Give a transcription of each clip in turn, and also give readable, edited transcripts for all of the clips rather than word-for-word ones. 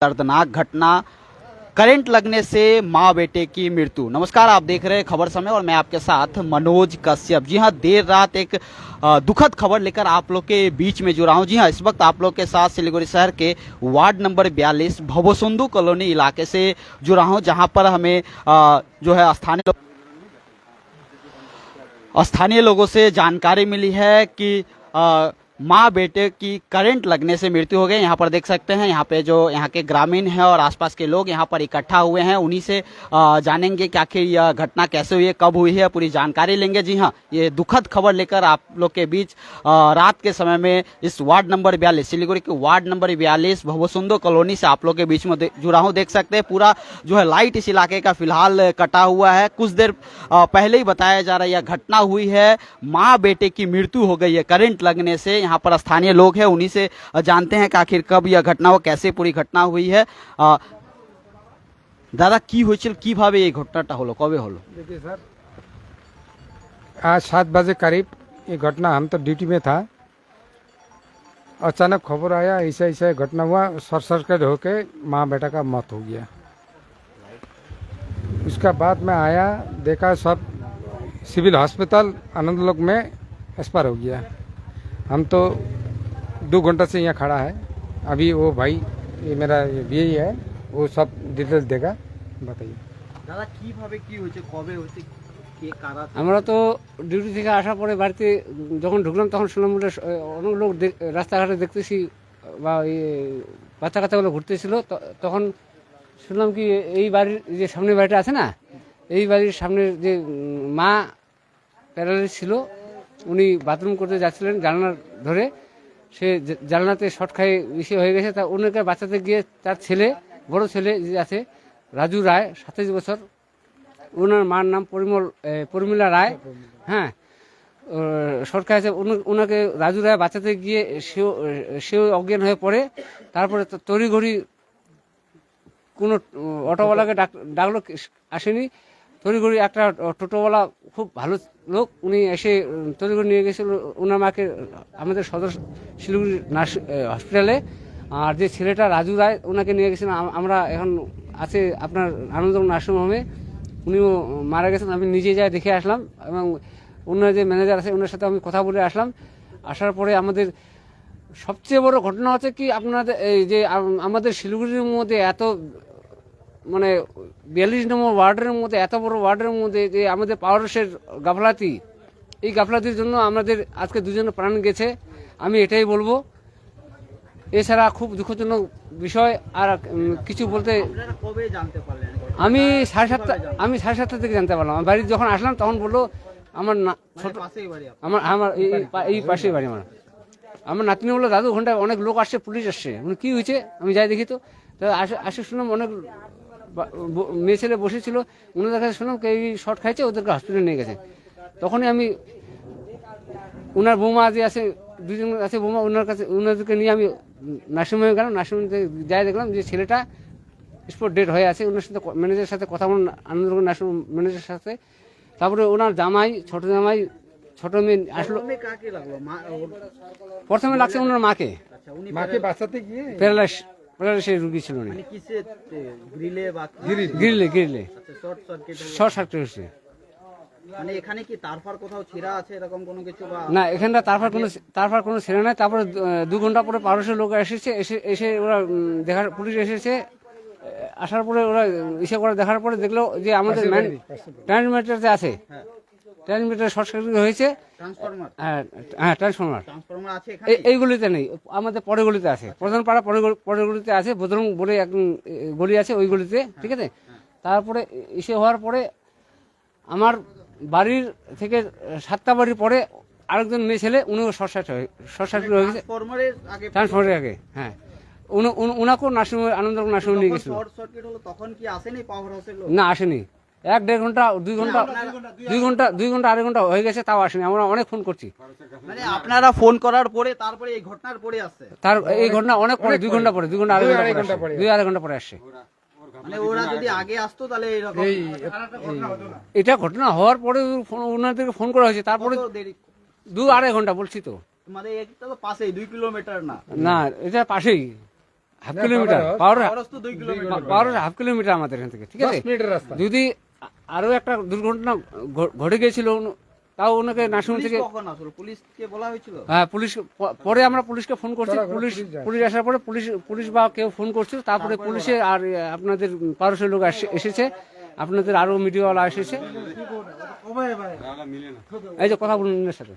दर्दनाक घटना, करंट लगने से मां बेटे की मृत्यु। नमस्कार, आप देख रहे हैं खबर समय और मैं आपके साथ मनोज कश्यप। जी हां, देर रात एक दुखद खबर लेकर आप लोग के बीच में जुड़ा हूं। जी हां, इस वक्त आप लोग के साथ सिलीगुड़ी शहर के वार्ड नंबर 42 भवसुंदू कॉलोनी इलाके से जुड़ा हूं, जहां पर हमें जो है स्थानीय लोगों से जानकारी मिली है कि माँ बेटे की करंट लगने से मृत्यु हो गई। यहाँ पर देख सकते हैं, यहाँ पे जो यहाँ के ग्रामीण हैं और आसपास के लोग यहाँ पर इकट्ठा हुए हैं। उन्हीं से जानेंगे कि आखिर यह घटना कैसे हुई है, कब हुई है, पूरी जानकारी लेंगे। जी हाँ, ये दुखद खबर लेकर आप लोग के बीच रात के समय में इस वार्ड नंबर 42 सिलीगुड़ी के वार्ड नंबर 42 भवसुंदर कॉलोनी से आप लोग के बीच में जुड़ा हूँ। देख सकते हैं पूरा जो है लाइट इस इलाके का फिलहाल कटा हुआ है। कुछ देर पहले ही बताया जा रहा है यह घटना हुई है, माँ बेटे की मृत्यु हो गई है करंट लगने से। यहाँ पर स्थानीय लोग हैं, उन्हीं से जानते हैं कि आखिर कब यह घटना हो, कैसे पूरी घटना हुई है। दादा কি হয়েছিল, কিভাবে এই ঘটনাটা হলো, কবে হলো? देखिए सर, आज 7 बजे करीब ये घटना, हम तो ड्यूटी में था, अचानक खबर आया ऐसा ऐसा घटना हुआ, शॉर्ट सर्किट होके माँ बेटा का मौत हो गया। उसका बाद में आया, देखा सब सिविल हॉस्पिटल आनंदलोक में एक्सपायर हो गया। हम तो 2 घंटा से यहाँ खड़ा है। अभी वो भाई, ये मेरा बीई है, वो सब डिटेल्स देगा। बताइए দাদা কিভাবে কি হয়েছে, কবে হয়েছে, কে কারা? আমরা তো ডিউটি থেকে আসার পরে বাড়িতে যখন ঢুকলাম তখন শুনলাম বলে অনেক লোক রাস্তাঘাটে দেখতেছি বা বাচ্চা কাচ্চাগুলো ঘুরতেছিল। তখন শুনলাম কি এই বাড়ির যে সামনে বাড়িটা আছে না, এই বাড়ির সামনে যে মা প্যারালাইসিস ছিল, উনি বাথরুম করতে যাচ্ছিলেন, জানলা ধরে সে জানলাতে শর্ট খাই বেশি হয়ে গেছে। তা অন্যকে বাঁচাতে গিয়ে তার ছেলে, বড় ছেলে যে আছে রাজু রায়, 27 বছর, ওনার মার নাম পরিমলা রায়। হ্যাঁ, শর্ট খাই আছে, ওনাকে রাজু রায় বাঁচাতে গিয়ে সেও অজ্ঞান হয়ে পড়ে। তারপরে তড়িঘড়ি কোনো অটোওয়ালাকে ডাকলো, আসেনি। তড়িঘড়ি একটা টোটোওয়ালা, খুব ভালো লোক, উনি এসে তড়িঘড়ি নিয়ে গেছিল ওনার মাকে আমাদের সদর শিলিগুড়ি হসপিটালে। আর যে ছেলেটা রাজু রায়, ওনাকে নিয়ে গেছিলাম আমরা, এখন আছে আপনার আনন্দ নার্সিংহোমে। উনিও মারা গেছেন। আমি নিজে যাই দেখে আসলাম এবং ওনার যে ম্যানেজার আছে ওনার সাথে আমি কথা বলে আসলাম। আসার পরে আমাদের সবচেয়ে বড় ঘটনা হচ্ছে কি, আপনাদের এই যে আমাদের শিলিগুড়ির মধ্যে এত, মানে 42 নম্বর ওয়ার্ডের মধ্যে, এত বড় ওয়ার্ডের মধ্যে যে আমাদের পাওয়ারসের গাফলাতি, এই গাফলাতির জন্য আমাদের আজকে দুজনের প্রাণ গেছে। আমি এটাই বলবো, এছাড়া খুব দুঃখজনক বিষয় আর কিছু বলতে। কবে জানতে পারলেন? আমি 7:30 থেকে জানতে পারলাম। আমি বাড়ি যখন আসলাম তখন বললো আমার ছোট, আমার এই পাশেই বাড়ি আমার নাতনি বললো, দাদু ঘন্টায় অনেক লোক আসছে, পুলিশ আসছে। কি হয়েছে? আমি যাই দেখি তো আসে শুনলাম অনেক মেয়ে ছেলে বসেছিল, ওনাদের কাছে শুনলাম এই শর্ট খাইছে, ওদেরকে হসপিটালে নিয়ে গেছে। তখনই আমি ওনার বৌমা যে আছে, 2 জন আছে বৌমা, ওনাদেরকে নিয়ে আমি নার্সিংহোমে গেলাম। নার্সিংহোমে যাই দেখলাম যে ছেলেটা স্পট ডেড হয়ে আছে। ওনার সাথে ম্যানেজারের সাথে কথা বলুন, আনন্দনগর নার্সিংহোম ম্যানেজারের সাথে। তারপরে ওনার জামাই, ছোট জামাই, ছোট মেয়ে আসলো। প্রথমে লাগছে ওনার মাকে, মাকে বাঁচাতে গিয়ে প্যারালাইসিস রুগী ছিল উনি। গ্রিলে শর্ট সার্কিট হয়েছে। মানে এখানে কি তারফার কোথাও ছিঁড়া আছে, এরকম কোনো কিছু? না, এখানটা তারফার কোনো ছেড়ে নাই। তারপরে 2 ঘন্টা পরে পারসের লোক এসে ওরা দেখার, পুলিশ এসেছে। আসার পরে ওরা দেখার পরে দেখলো যে আমাদের ট্রান্সমিটার যে আছে, ট্রান্সমিটার শর্ট সার্কিট হয়েছে। হ্যাঁ, ট্রান্সফরমার এইগুলিতে নেই, আমাদের পরের গলিতে আছে, প্রধান পাড়া পরের গলিতে আছে, বদরং বলে এক গলি আছে, ওই গলিতে। ঠিক আছে। তারপরে হওয়ার পরে আমার বাড়ির থেকে 7টা বাড়ির পরে আরেকজন মেয়ে ছেলে, উনিও শর্ট সার্কিট হয়ে গেছে ট্রান্সফরমারের আগে। হ্যাঁ, ওনাকেও নার্সিংহোমে, আনন্দনগর নার্সিংহোমে নিয়ে গেছিল। না, আসেনি। 1-1.5 ঘন্টা, 2 ঘন্টা, 2.5 ঘন্টা হয়ে গেছে, তাও আসেনি। আমরা অনেক ফোন করছি। মানে আপনারা ফোন করার পরে তারপরে এই ঘটনার পরে আসছে? এই ঘটনা অনেক পরে, 2 ঘন্টা পরে, 2.5 ঘন্টা পরে আসছে। মানে ওরা যদি আগে আসতো তাহলে এটা ঘটনা হওয়ার পরে ওনাদেরকে ফোন করা হয়েছে। তারপরে 2-2.5 ঘন্টা বলছি তো। মানে এটা তো পাশেই, 2 কিলোমিটার না? না, এটা পাশেই। হাফ কিলোমিটার পাওয়ার তো 2 কিলোমিটার পাওয়ার হাফ কিলোমিটার আমাদের এখান থেকে, ঠিক আছে। 10 মিনিটের রাস্তা। যদি আরো একটা দুর্ঘটনা ঘটে গেছিল, তাও ওনাকে নার্সিং থেকে, কখন আসলো? পুলিশকে বলা হয়েছিল? হ্যাঁ পুলিশ, পরে আমরা পুলিশকে ফোন করছি, পুলিশ আসার পরে পুলিশ বা কেউ ফোন করছিল, তারপরে পুলিশে আর আপনাদের পারসের লোক এসেছে, আপনাদের আরো মিডিয়াওয়ালা এসেছে। এই যে কথা বলুন এর সাথে।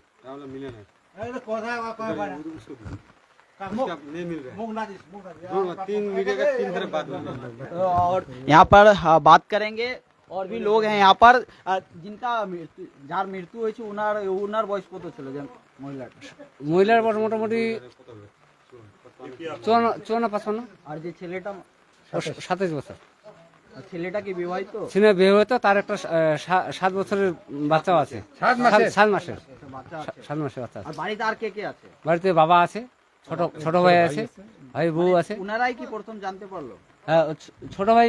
और यहाँ पर बात करेंगे और भी लोग हैं यहाँ पर जिनका যার মৃত্যু হয়েছে ওনার বয়স কত ছিল? যে মহিলার বয়স মোটামুটি 54-55, আর যে ছেলেটা 27 বছর। ছেলেটা কি বিবাহিত? ছেলে বিয়ে হতো, তার একটা 7 বছরের বাচ্চাও আছে। 7 মাসের বাচ্চা আছে। 7 মাসের বাচ্চা আছে। আর বাড়িতে আর কে কে আছে? বাড়িতে বাবা আছে, ছোট ভাই আছে, ভাই বউ আছে। উনারাই কি প্রথম জানতে পারলো? হ্যাঁ, ছোট ভাই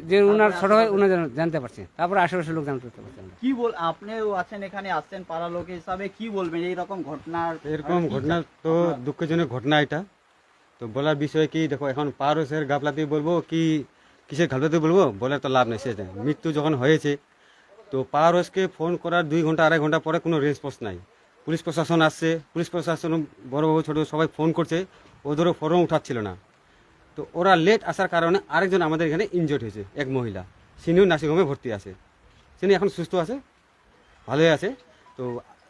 যে উনার ছোট ভাই উনি জানতে পারছে, তারপরে আশেপাশের লোক জানতে পারছে। কি বল, আপনিও আছেন এখানে, আসছেন পাড়া লোক হিসাবে, কি বলবেন এইরকম ঘটনার? এরকম ঘটনা তো দুঃখজনক ঘটনা এটা। তো বলার বিষয় কি, দেখো এখন পারসের গাফলাতে বলবো কি কিসের গাফলাতে বলবো, বলার তো লাভ নেই। সে মৃত্যু যখন হয়েছে তো পারসকে ফোন করার 2 ঘন্টা 2.5 ঘন্টা পরে কোনো রেসপন্স নাই। পুলিশ প্রশাসন আসছে, পুলিশ প্রশাসন বড় বড় ছোটো সবাই ফোন করছে, ওদেরও ফোন উঠাচ্ছিল না। তো ওরা লেট আসার কারণে আরেকজন আমাদের এখানে ইনজোর্ড হয়েছে, এক মহিলা, সিনিও নার্সিংহোমে ভর্তি আছে, তিনি এখন সুস্থ আছে, ভালোই আছে। তো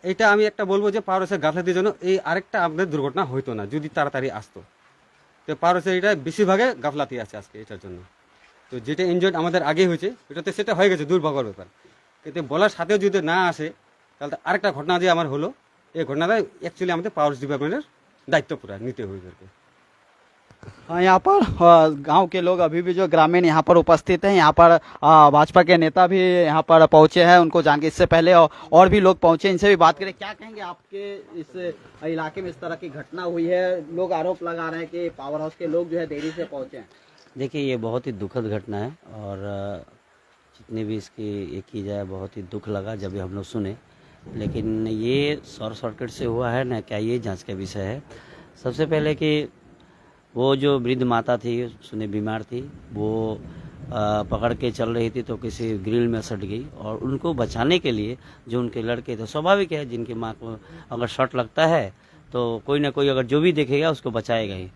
এটা আমি একটা বলবো যে পারসের গাফলাতির জন্য এই আরেকটা আমাদের দুর্ঘটনা হইতো না যদি তাড়াতাড়ি আসতো। তো পারসের এটা বেশিরভাগে গাফলাতি আছে আজকে এটার জন্য। তো যেটা ইনজয়েড আমাদের আগে হয়েছে ওটাতে সেটা হয়ে গেছে, দুর্ভাগ্যের ব্যাপার। কিন্তু বলার সাথেও যদি না আসে তাহলে আরেকটা ঘটনা যে আমার হলো, এই ঘটনাটা অ্যাকচুয়ালি আমাদের পাওয়ার ডিপার্টমেন্টের দায়িত্ব পুরা নিতে হবে এদেরকে। यहाँ पर गांव के लोग अभी भी जो ग्रामीण यहाँ पर उपस्थित हैं, यहाँ पर भाजपा के नेता भी यहाँ पर पहुंचे हैं, उनको जान के इससे पहले और भी लोग पहुंचे, इनसे भी बात करें। क्या कहेंगे, आपके इस इलाके में इस तरह की घटना हुई है, लोग आरोप लगा रहे हैं कि पावर हाउस के लोग जो है देरी से पहुंचे हैं। देखिए ये बहुत ही दुखद घटना है और जितने भी इसकी ये की जाए बहुत ही दुख लगा जब हम लोग सुने, लेकिन ये शॉर्ट सर्किट से हुआ है ना क्या, ये जांच का विषय है। सबसे पहले कि वो जो वृद्ध माता थी सुने बीमार थी, वो पकड़ के चल रही थी तो किसी ग्रिल में सट गई, और उनको बचाने के लिए जो उनके लड़के थे, स्वाभाविक है जिनकी माँ को अगर शॉट लगता है तो कोई ना कोई अगर जो भी देखेगा उसको बचाएगा ही।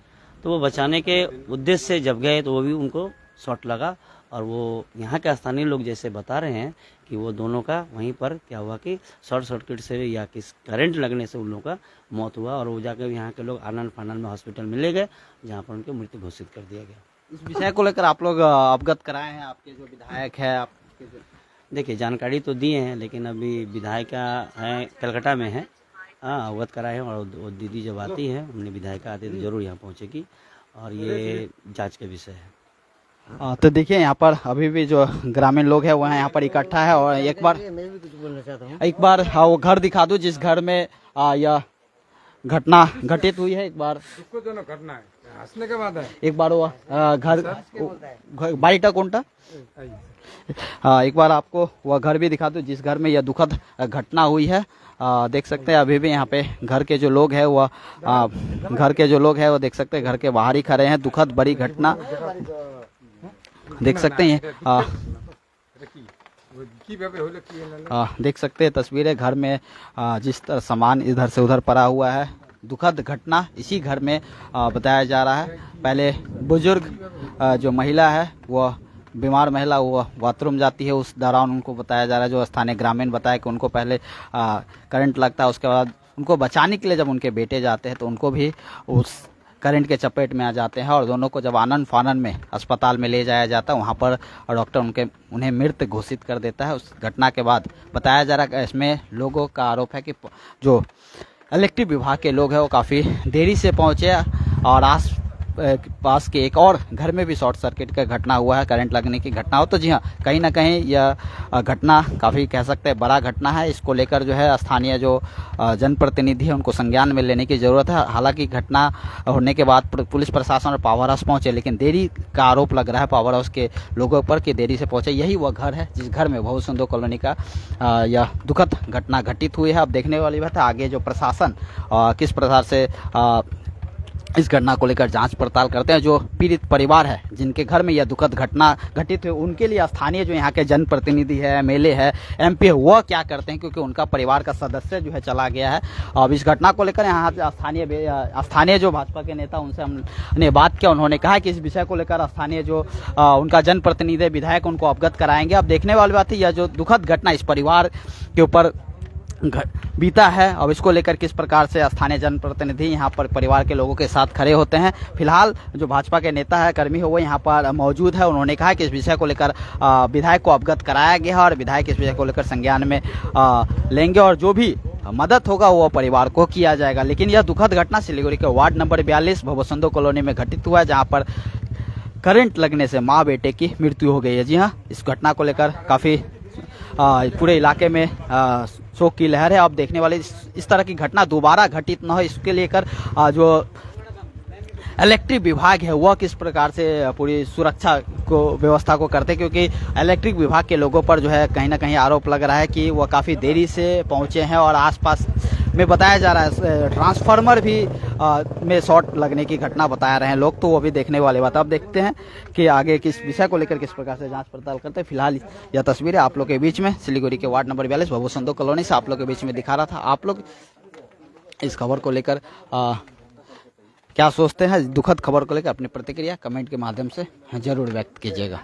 तो वो बचाने के उद्देश्य से जब गए तो वो भी उनको शॉट लगा, और वो यहाँ के स्थानीय लोग जैसे बता रहे हैं कि वो दोनों का वहीं पर क्या हुआ कि शॉर्ट सर्किट से या किस करंट लगने से उन लोगों का मौत हुआ, और वो जाकर यहाँ के लोग आनंद फानंद में हॉस्पिटल में ले गए, जहाँ पर उनकी मृत्यु घोषित कर दिया गया। इस विषय को लेकर आप लोग अवगत कराए हैं, आपके जो विधायक है आपके जो? देखिए जानकारी तो दिए हैं, लेकिन अभी विधायिका हैं कलकत्ता में है, हाँ अवगत कराए हैं, और वो दीदी जब आती है, हमने विधायिका आती है तो जरूर यहाँ पहुँचेगी, और ये जांच का विषय है। तो देखिए यहाँ पर अभी भी जो ग्रामीण लोग हैं वह यहाँ पर इकट्ठा है, और एक बार वो घर दिखा दूं जिस घर में यह घटना घटित हुई है। एक बार दुःखजनक घटना है, हंसने के बाद है। एक बार वो घर बाड़ीटा कोनटा, एक बार आपको वह घर भी दिखा दूं जिस घर में यह दुखद घटना हुई है। देख सकते हैं अभी भी यहाँ पे घर के जो लोग हैं वह वो देख सकते हैं घर के बाहर ही खड़े हैं। दुखद बड़ी घटना देख सकते हैं, देख सकते हैं तस्वीरें, घर में जिस तरह सामान इधर से उधर पड़ा हुआ है। दुखद घटना इसी घर में बताया जा रहा है। पहले बुजुर्ग जो महिला है वह बीमार महिला वो बाथरूम जाती है, उस दौरान उनको बताया जा रहा है, जो स्थानीय ग्रामीण बताया कि उनको पहले करंट लगता है, उसके बाद उनको बचाने के लिए जब उनके बेटे जाते हैं तो उनको भी उस करंट के चपेट में आ जाते हैं, और दोनों को जब आनंद फानन में अस्पताल में ले जाया जाता है वहाँ पर डॉक्टर उन्हें मृत घोषित कर देता है। उस घटना के बाद बताया जा रहा है कि इसमें लोगों का आरोप है कि जो इलेक्ट्रिक विभाग के लोग हैं वो काफ़ी देरी से पहुँचे, और पास के एक और घर में भी शॉर्ट सर्किट का घटना हुआ है, करंट लगने की घटना हो। तो जी हाँ, कहीं ना कहीं यह घटना काफ़ी कह सकते हैं बड़ा घटना है। इसको लेकर जो है स्थानीय जो जनप्रतिनिधि है उनको संज्ञान में लेने की ज़रूरत है। हालांकि घटना होने के बाद पुलिस प्रशासन और पावर हाउस पहुँचे, लेकिन देरी का आरोप लग रहा है पावर हाउस के लोगों पर कि देरी से पहुँचे। यही वह घर है जिस घर में बहुत सुंदर कॉलोनी का यह दुखद घटना घटित हुई है। अब देखने वाली बात है आगे जो प्रशासन किस प्रकार से इस घटना को लेकर जांच पड़ताल करते हैं। जो पीड़ित परिवार है, जिनके घर में यह दुखद घटना घटित हुई, उनके लिए स्थानीय जो यहाँ के जनप्रतिनिधि है, एमएलए है, एमपी है, वह क्या करते हैं, क्योंकि उनका परिवार का सदस्य जो है चला गया है। अब इस घटना को लेकर यहाँ स्थानीय जो भाजपा के नेता, उनसे हमने बात किया। उन्होंने कहा कि इस विषय को लेकर स्थानीय जो उनका जनप्रतिनिधि विधायक उनको अवगत कराएंगे। अब देखने वाली बात है, यह जो दुखद घटना इस परिवार के ऊपर बीता है, अब इसको लेकर किस प्रकार से स्थानीय जनप्रतिनिधि यहाँ पर परिवार के लोगों के साथ खड़े होते हैं। फिलहाल जो भाजपा के नेता है, कर्मी है, वो यहाँ पर मौजूद है। उन्होंने कहा कि इस विषय को लेकर विधायक को अवगत कराया गया है और विधायक इस विषय को लेकर संज्ञान में लेंगे और जो भी मदद होगा वो परिवार को किया जाएगा। लेकिन यह दुखद घटना सिलीगुड़ी के वार्ड नंबर 42 भवसुंदर कॉलोनी में घटित हुआ है, जहाँ पर करंट लगने से माँ बेटे की मृत्यु हो गई है। जी हाँ, इस घटना को लेकर काफ़ी पूरे इलाके में शोक की लहर है। अब देखने वाले इस तरह की घटना दोबारा घटित न हो, इसके लेकर जो इलेक्ट्रिक विभाग है वह किस प्रकार से पूरी सुरक्षा को व्यवस्था को करते, क्योंकि इलेक्ट्रिक विभाग के लोगों पर जो है कहीं ना कहीं आरोप लग रहा है कि वह काफ़ी देरी से पहुंचे हैं और आसपास में बताया जा रहा है ट्रांसफार्मर भी में शॉर्ट लगने की घटना बता रहे हैं लोग। तो वो भी देखने वाले बात। अब देखते हैं कि आगे किस विषय को लेकर किस प्रकार से जांच पड़ताल करते हैं। फिलहाल यह तस्वीरें आप लोग के बीच में सिलीगुड़ी के वार्ड नंबर 42 भवसुंदर कॉलोनी से आप लोग के बीच में दिखा रहा था। आप लोग इस खबर को लेकर क्या सोचते हैं, दुखद खबर को लेकर अपनी प्रतिक्रिया कमेंट के माध्यम से जरूर व्यक्त कीजिएगा।